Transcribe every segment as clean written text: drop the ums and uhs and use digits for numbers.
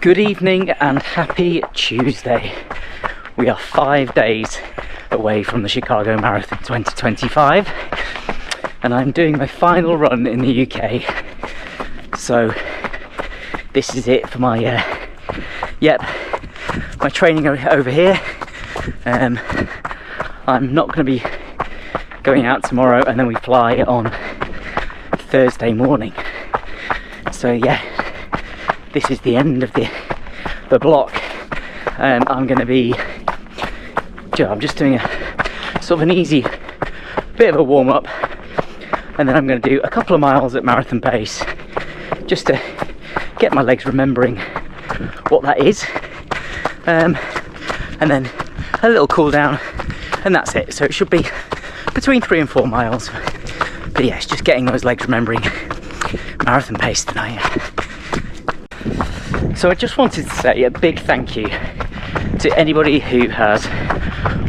Good evening and happy Tuesday. We are 5 days away from the Chicago Marathon 2025 and I'm doing my final run in the UK. So this is it for my my training over here. I'm not going to be going out tomorrow and then we fly on Thursday morning. So yeah, this is the end of the block. I'm going to be, I'm just doing a sort of an easy bit of a warm up, and then I'm going to do a couple of miles at marathon pace just to get my legs remembering what that is, and then a little cool down, and that's it. So it should be between 3 and 4 miles, but yeah, it's just getting those legs remembering marathon pace tonight. So I just wanted to say a big thank you to anybody who has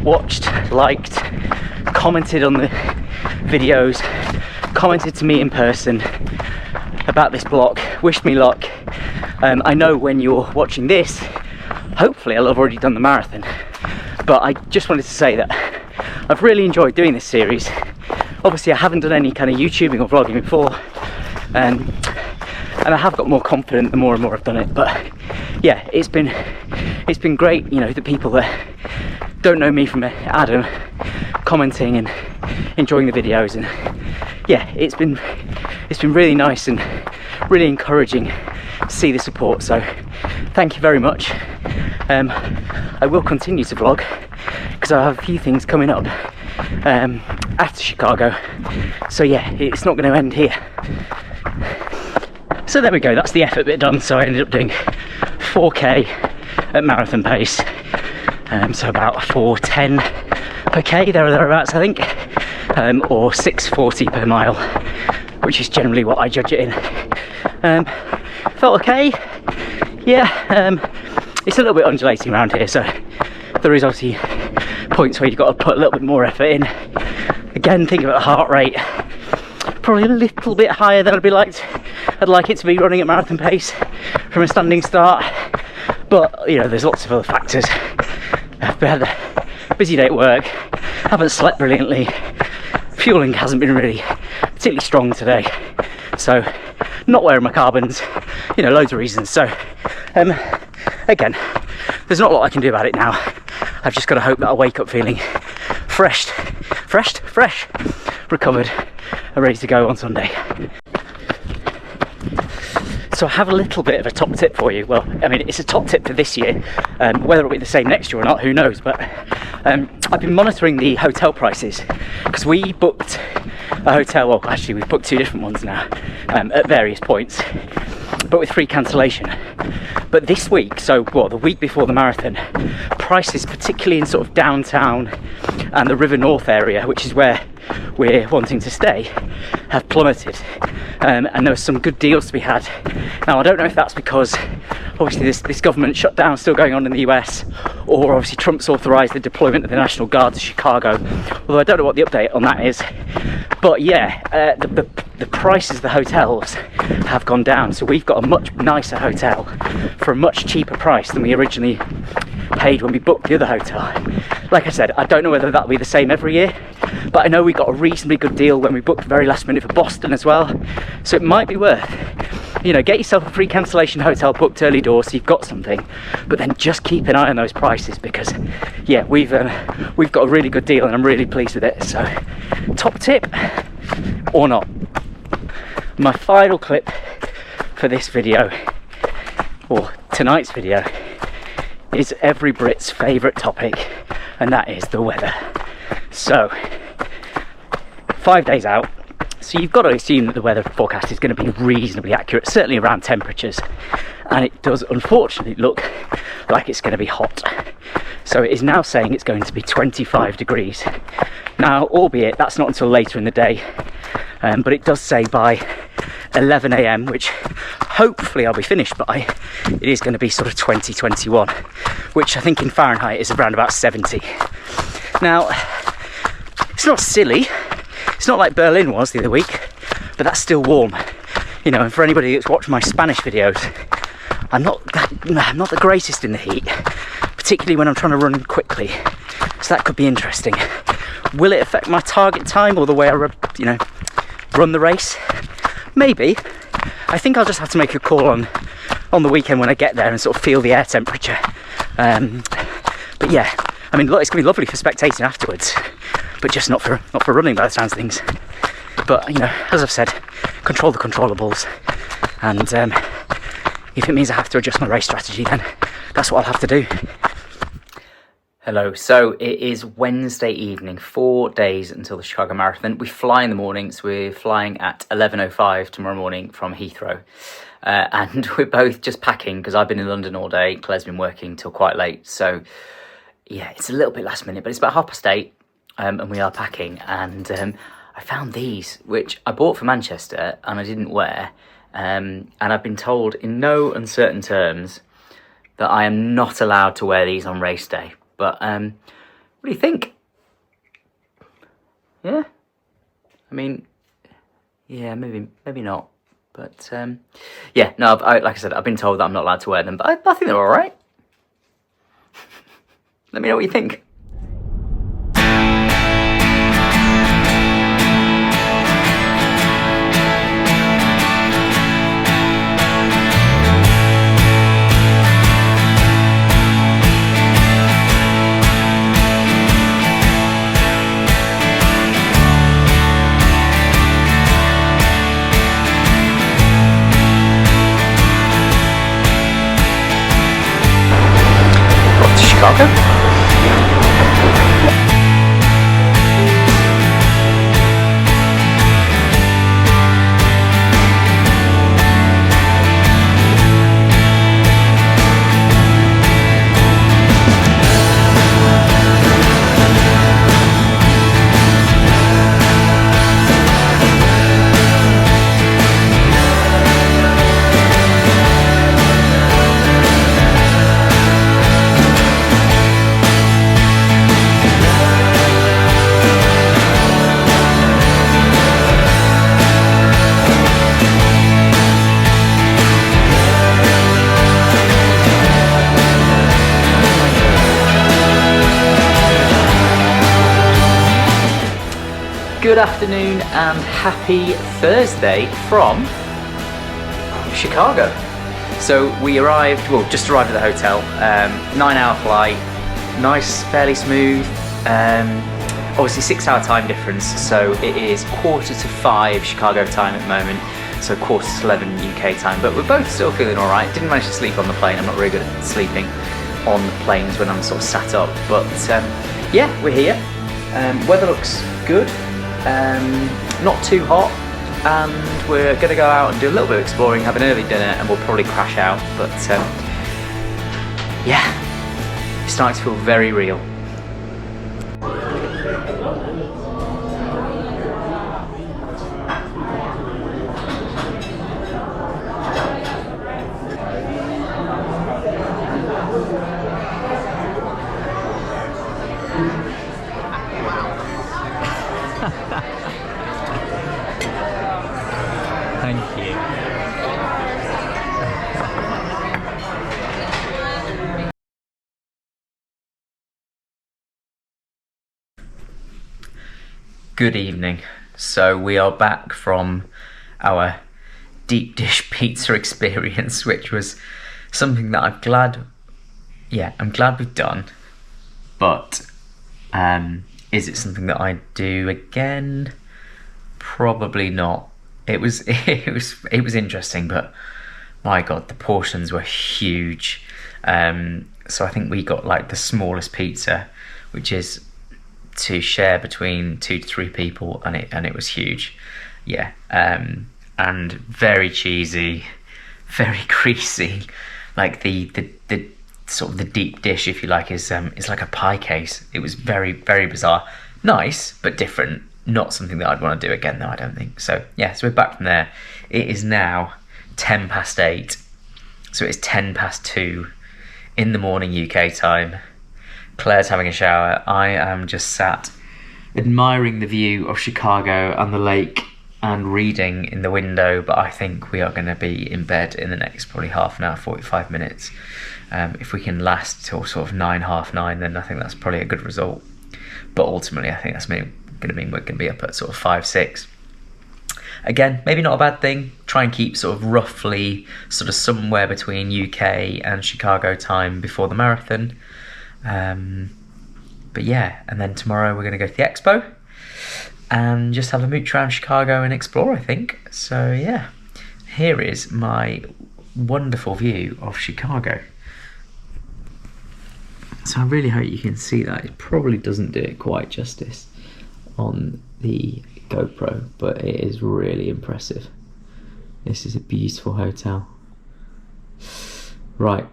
watched, liked, commented on the videos, commented to me in person about this block, wished me luck. I know when you're watching this, hopefully I'll have already done the marathon, but I just wanted to say that I've really enjoyed doing this series. Obviously I haven't done any kind of YouTubing or vlogging before, and I have got more confident the more and more I've done it. But yeah, it's been great, you know, the people that don't know me from Adam commenting and enjoying the videos, and yeah, it's been really nice and really encouraging to see the support. So thank you very much. I will continue to vlog because I have a few things coming up after Chicago. So yeah, it's not going to end here. So there we go, that's the effort bit done. So I ended up doing 4k at marathon pace, so about 4:10 per k, there or thereabouts I think, or 6:40 per mile, which is generally what I judge it in. Felt okay, yeah. It's a little bit undulating around here, so there is obviously points where you've got to put a little bit more effort in. Again, think about the heart rate, probably a little bit higher than I'd like it to be running at marathon pace from a standing start, but you know, there's lots of other factors. I've had a busy day at work, haven't slept brilliantly, fueling hasn't been really particularly strong today, so not wearing my carbons, you know, loads of reasons. So again, there's not a lot I can do about it now. I've just got to hope that I wake up feeling fresh, recovered and ready to go on Sunday. So I have a little bit of a top tip for you. Well, I mean, it's a top tip for this year. Whether it'll be the same next year or not, who knows, but I've been monitoring the hotel prices because we booked a hotel, well actually we've booked 2 different ones now, at various points, but with free cancellation. But this week, so the week before the marathon, prices particularly in sort of downtown and the River North area, which is where we're wanting to stay, have plummeted, and there were some good deals to be had. Now I don't know if that's because obviously this government shutdown is still going on in the US, or obviously Trump's authorised the deployment of the National Guard to Chicago, although I don't know what the update on that is. But yeah, the prices of the hotels have gone down, so we've got a much nicer hotel for a much cheaper price than we originally paid when we booked the other hotel. Like I said, I don't know whether that'll be the same every year, but I know we got a reasonably good deal when we booked very last minute for Boston as well, so it might be worth, you know, get yourself a free cancellation hotel booked early doors so you've got something, but then just keep an eye on those prices, because yeah, we've got a really good deal and I'm really pleased with it. So top tip or not, my final clip for this video, or tonight's video, is every Brit's favourite topic, and that is the weather. So 5 days out, so you've got to assume that the weather forecast is going to be reasonably accurate, certainly around temperatures, and it does unfortunately look like it's going to be hot. So it is now saying it's going to be 25 degrees. Now, albeit that's not until later in the day, but it does say by 11 AM, which hopefully I'll be finished by, it is going to be sort of 2021, which I think in Fahrenheit is around about 70. Now, it's not silly, it's not like Berlin was the other week, but that's still warm, you know. And for anybody that's watched my Spanish videos, I'm not the greatest in the heat, particularly when I'm trying to run quickly. So that could be interesting. Will it affect my target time or the way I run the race? Maybe. I think I'll just have to make a call on the weekend when I get there and sort of feel the air temperature. But yeah, I mean, look, it's gonna be lovely for spectating afterwards, but just not for running by the sounds of things. But you know, as I've said, control the controllables, and if it means I have to adjust my race strategy, then that's what I'll have to do. Hello, so it is Wednesday evening, 4 days until the Chicago Marathon. We fly in the morning, so we're flying at 11:05 tomorrow morning from Heathrow. And we're both just packing, because I've been in London all day, Claire's been working till quite late. So yeah, it's a little bit last minute, but it's about 8:30, and we are packing. And I found these, which I bought for Manchester and I didn't wear. And I've been told in no uncertain terms that I am not allowed to wear these on race day. But what do you think? Yeah? I mean, yeah, maybe not. But yeah, no, like I said, I've been told that I'm not allowed to wear them, but I think they're all right. Let me know what you think. Chicago. Good afternoon and happy Thursday from Chicago. So we just arrived at the hotel, 9-hour flight, nice, fairly smooth, obviously 6-hour time difference, so it is 4:45 Chicago time at the moment, so 11:15 UK time, but we're both still feeling alright. Didn't manage to sleep on the plane, I'm not really good at sleeping on the planes when I'm sort of sat up, but yeah, we're here. Weather looks good. Not too hot, and we're going to go out and do a little bit of exploring, have an early dinner, and we'll probably crash out, but yeah, it's starting to feel very real. Thank you. Good evening. So we are back from our deep dish pizza experience, which was something that I'm glad we've done. But is it something that I do again? Probably not. It was interesting, but my God, the portions were huge. So I think we got like the smallest pizza, which is to share between 2 to 3 people, and it was huge. Yeah, and very cheesy, very greasy. Like the sort of the deep dish, if you like, is like a pie case. It was very, very bizarre. Nice, but different. Not something that I'd want to do again, though, I don't think. So yeah, so we're back from there. It is now 8:10, so it's 2:10 in the morning UK time. Claire's having a shower. I am just sat admiring the view of Chicago and the lake and reading in the window, but I think we are going to be in bed in the next probably half an hour, 45 minutes. If we can last till sort of 9, half 9, then I think that's probably a good result. But ultimately, I think that's going to mean we're going to be up at sort of 5, 6. Again, maybe not a bad thing. Try and keep sort of roughly sort of somewhere between UK and Chicago time before the marathon. But yeah, and then tomorrow we're going to go to the expo and just have a mooch around Chicago and explore, I think. So yeah, here is my wonderful view of Chicago. So I really hope you can see that. It probably doesn't do it quite justice on the GoPro, but it is really impressive. This is a beautiful hotel. Right,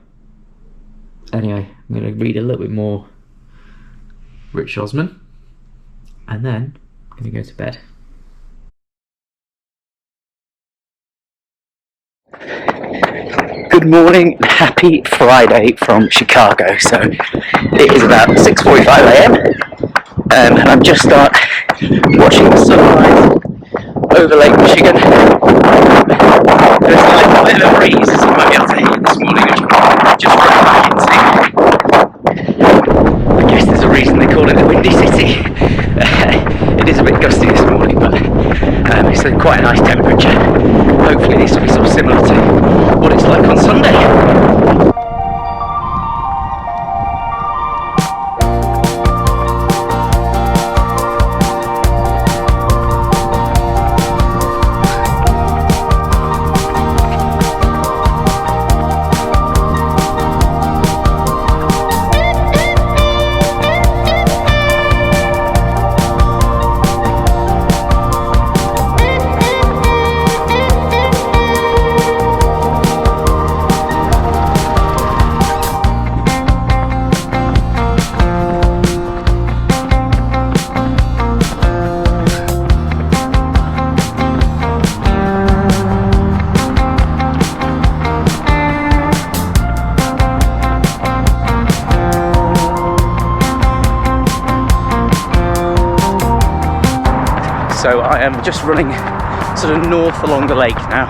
anyway, I'm going to read a little bit more Rich Osman and then I'm going to go to bed. Good morning, happy Friday from Chicago. So it is about 6:45 a.m. And I'm just watching the sunrise over Lake Michigan. There's a little bit of a breeze, as you might be able to hear this morning, which I'm just running back into. I guess there's a reason they call it the Windy City. It is a bit gusty this morning, but it's quite a nice temperature. Hopefully this will be sort of similar to what it's like on Sunday. So I am just running sort of north along the lake now.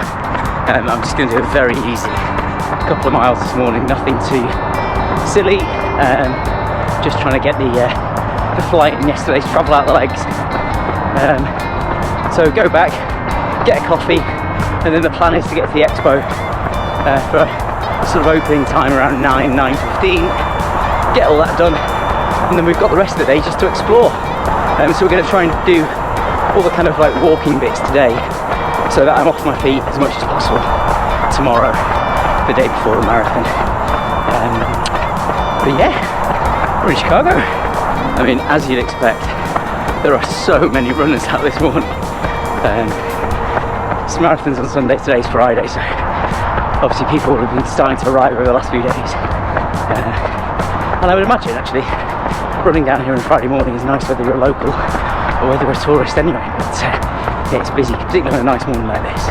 I'm just going to do a very easy couple of miles this morning, nothing too silly. Just trying to get the flight and yesterday's travel out of the legs. So go back, get a coffee, and then the plan is to get to the expo for sort of opening time around 9:15. Get all that done, and then we've got the rest of the day just to explore. So we're going to try and do all the kind of like walking bits today so that I'm off my feet as much as possible tomorrow, the day before the marathon. But yeah, we're in Chicago. I mean, as you'd expect, there are so many runners out this morning. This marathon's on Sunday, today's Friday, so obviously people will have been starting to arrive over the last few days. And I would imagine actually running down here on Friday morning is nice whether you're a local or whether we're a tourist anyway, but yeah, it's busy, particularly on a nice morning like this.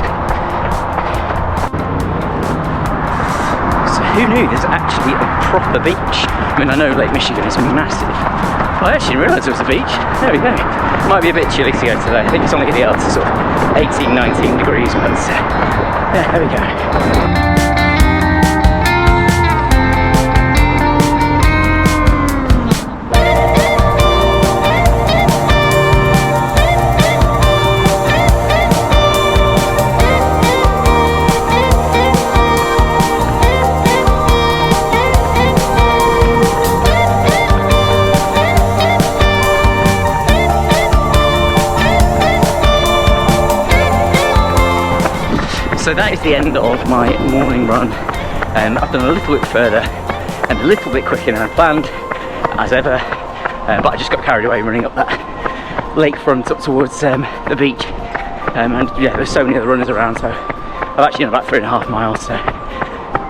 So who knew there's actually a proper beach? I mean, I know Lake Michigan is massive, but I actually didn't realise there was a beach. There we go. It might be a bit chilly to go today. I think it's only going to get up to sort of 18, 19 degrees, but yeah, there we go. So that is the end of my morning run. I've done a little bit further and a little bit quicker than I planned, as ever, but I just got carried away running up that lakefront up towards the beach, and yeah, there's so many other runners around, so I've actually done about 3.5 miles, so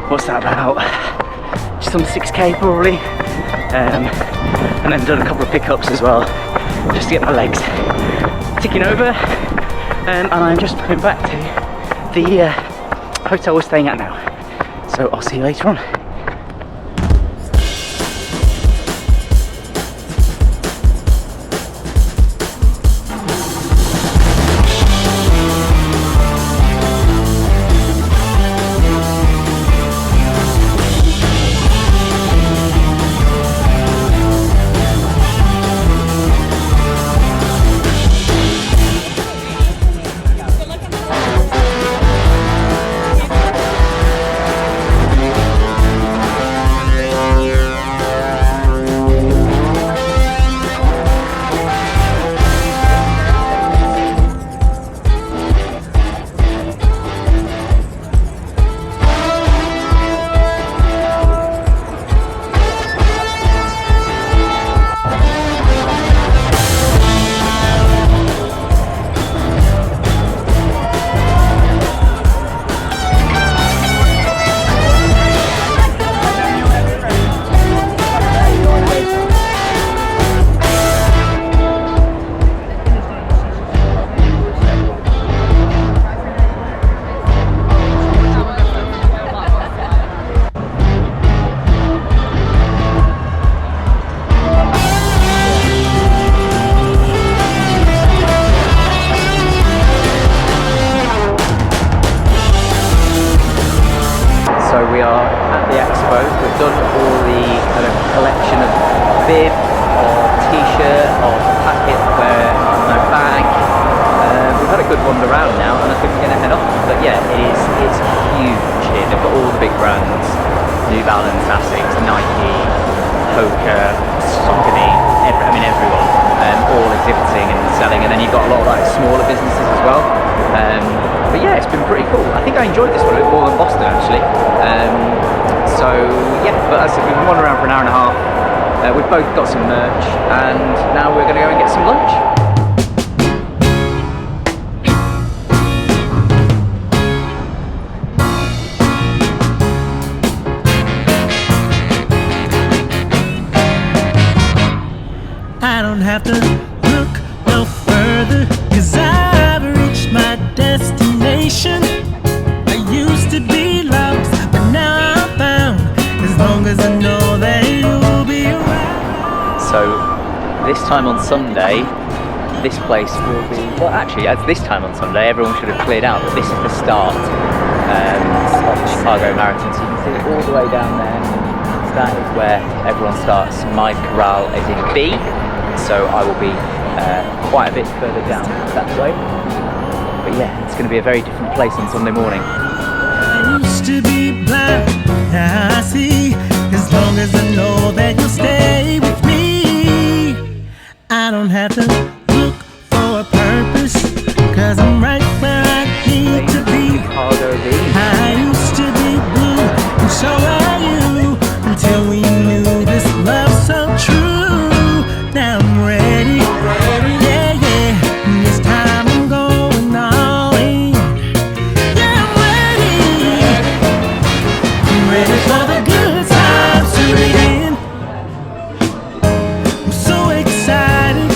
what's that about? Just on 6k probably, and then done a couple of pickups as well, just to get my legs ticking over, and I'm just going back to the hotel we're staying at now. So I'll see you later on. smaller businesses as well. But yeah, it's been pretty cool. I think I enjoyed this one a bit more than Boston actually. So yeah, but as I said, we've been wandering around for an hour and a half. We've both got some merch, and now we're going to go and get some lunch. I don't have to look no further, 'cause I've reached my destination. I used to be lost, but now I'm found, as long as I know that you'll be around. So this time on Sunday, this place will be, well actually as this time on Sunday everyone should have cleared out, but this is the start of the Chicago Marathon. So you can see it all the way down there. So that is where everyone starts. My corral is in B, so I will be quite a bit further down that way. But yeah, it's going to be a very different place on Sunday morning. I used to be blind, now I see, as long as I know that you'll stay with me. I don't have to look for a purpose, 'cause I'm right where I need to be. I used to be blue, and so are you, until we knew this love so true. Now I'm ready, yeah, yeah, this time I'm going all in. Yeah, I'm ready for the good times to begin. I'm so excited,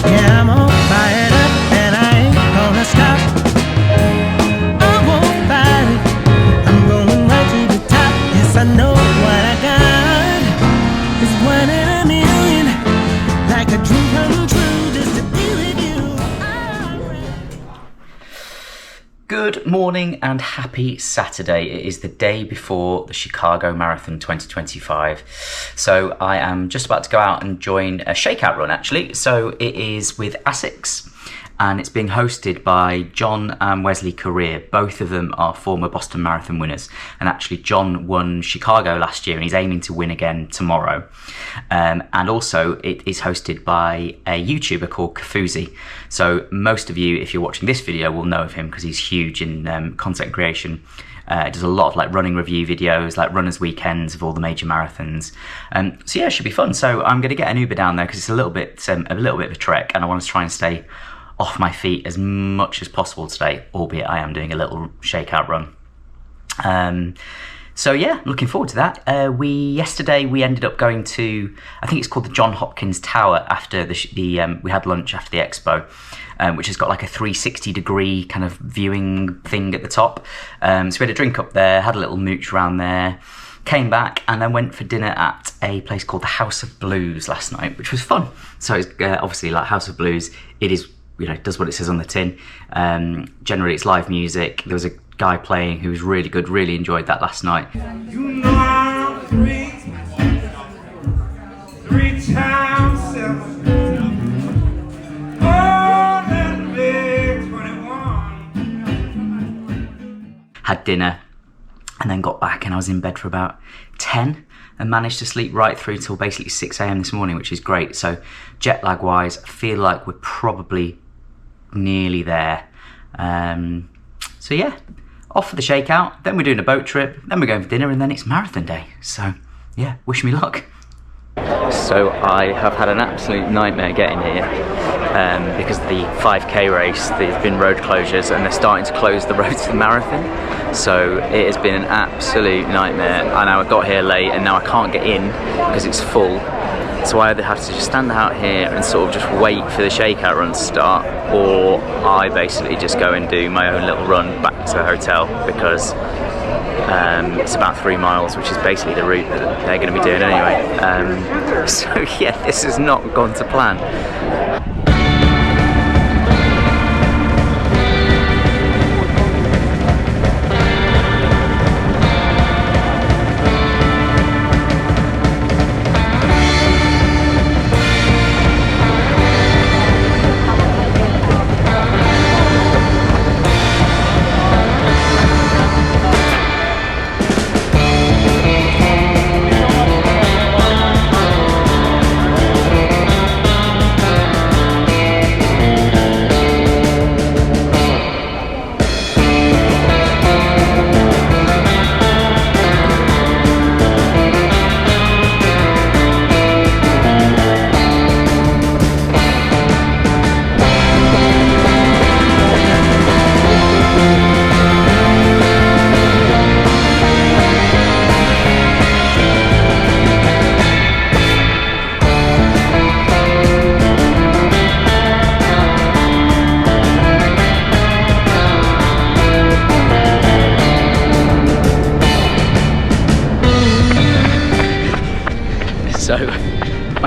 yeah, I'm all fired up, and I ain't gonna stop. I won't fight it, I'm going right to the top. Yes, I know what I got is one in a million, like a dream come true, just to be with you. Good morning and happy Saturday. It is the day before the Chicago Marathon 2025. So I am just about to go out and join a shakeout run actually. So it is with ASICS, and it's being hosted by John and Wesley Career. Both of them are former Boston Marathon winners, and actually John won Chicago last year and he's aiming to win again tomorrow. And also it is hosted by a YouTuber called Kafuzi. So most of you, if you're watching this video, will know of him because he's huge in content creation. Does a lot of like running review videos, like runners weekends of all the major marathons. So yeah, it should be fun. So I'm going to get an Uber down there because it's a little bit of a trek, and I want to try and stay off my feet as much as possible today, albeit I am doing a little shakeout run. So yeah, looking forward to that. Yesterday we ended up going to, I think it's called the John Hopkins Tower after we had lunch after the expo, which has got like a 360 degree kind of viewing thing at the top. So we had a drink up there, had a little mooch around there, came back and then went for dinner at a place called the House of Blues last night, which was fun. So it's obviously like House of Blues, it is, you know, does what it says on the tin. Generally it's live music. There was a guy playing who was really good, really enjoyed that last night. You know I'm three times seven. Oh, that big 21. Had dinner and then got back, and I was in bed for about 10 and managed to sleep right through till basically 6 a.m. this morning, which is great. So jet lag wise, I feel like we're probably nearly there. So yeah, off for the shakeout, then we're doing a boat trip, then we're going for dinner, and then it's marathon day. So yeah, wish me luck. So I have had an absolute nightmare getting here because of the 5k race. There's been road closures and they're starting to close the road to the marathon. So it has been an absolute nightmare, and I got here late and now I can't get in because it's full. So I either have to just stand out here and sort of just wait for the shakeout run to start, or I basically just go and do my own little run back to the hotel, because it's about 3 miles, which is basically the route that they're going to be doing anyway. So yeah, this has not gone to plan.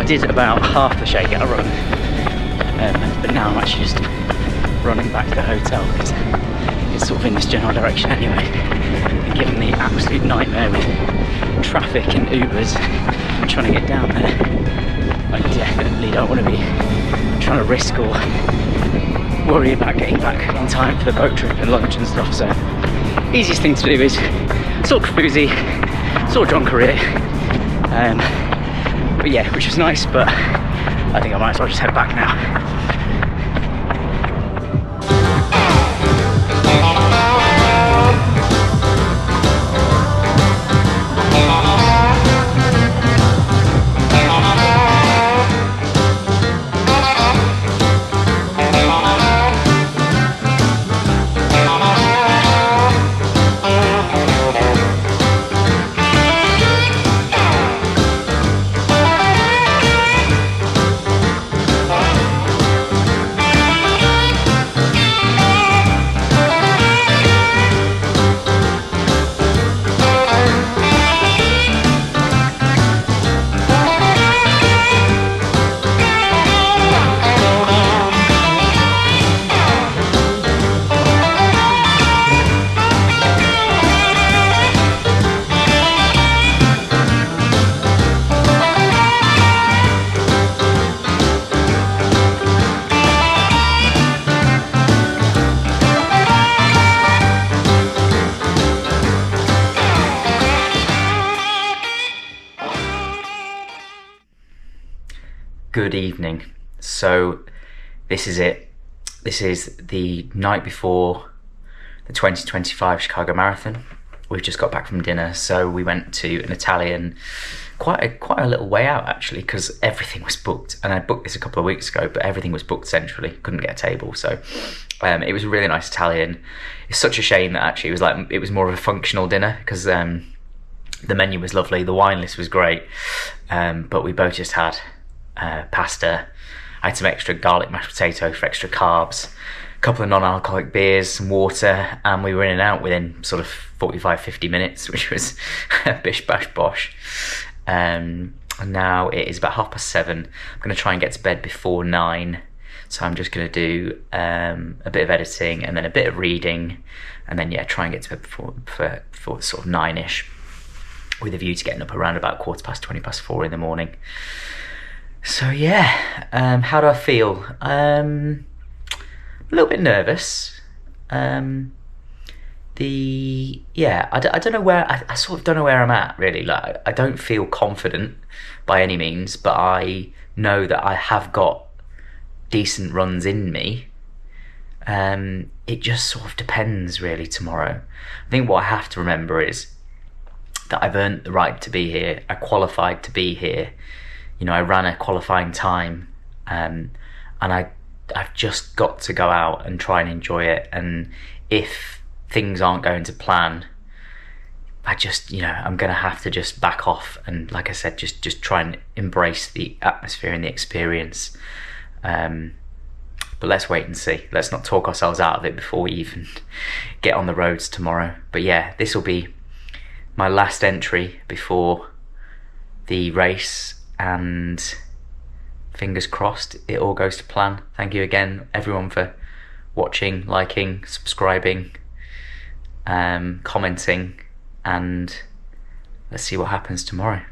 I did about half the shakeout run, but now I'm actually just running back to the hotel because it's sort of in this general direction anyway. And given the absolute nightmare with traffic and Ubers and trying to get down there, I definitely don't want to be trying to risk or worry about getting back on time for the boat trip and lunch and stuff. So easiest thing to do is sort of cruisy, sort of John Career, but yeah, which was nice, but I think I might as well just head back now. Good evening. So this is it. This is the night before the 2025 Chicago Marathon. We've just got back from dinner, so we went to an Italian, quite a little way out actually, because everything was booked. And I booked this a couple of weeks ago, but everything was booked centrally. Couldn't get a table, so it was a really nice Italian. It's such a shame that actually it was more of a functional dinner because the menu was lovely, the wine list was great, but we both just had pasta. I had some extra garlic mashed potato for extra carbs, a couple of non-alcoholic beers, some water, and we were in and out within sort of 45-50 minutes, which was bish bash bosh. And now it is about 7:30. I'm going to try and get to bed before 9, so I'm just going to do a bit of editing and then a bit of reading, and then try and get to bed before sort of 9ish, with a view to getting up around about 4:20 in the morning. So how do I feel? A little bit nervous. I don't know where I sort of don't know where I'm at really. Like I don't feel confident by any means, but I know that I have got decent runs in me. It just sort of depends really tomorrow. I think what I have to remember is that I've earned the right to be here. I qualified to be here. You know, I ran a qualifying time, and I've just got to go out and try and enjoy it. And if things aren't going to plan, I just, I'm going to have to just back off and, like I said, just try and embrace the atmosphere and the experience. But let's wait and see. Let's not talk ourselves out of it before we even get on the roads tomorrow. But yeah, this will be my last entry before the race, and fingers crossed it all goes to plan. Thank you again everyone for watching, liking, subscribing, commenting, and let's see what happens tomorrow.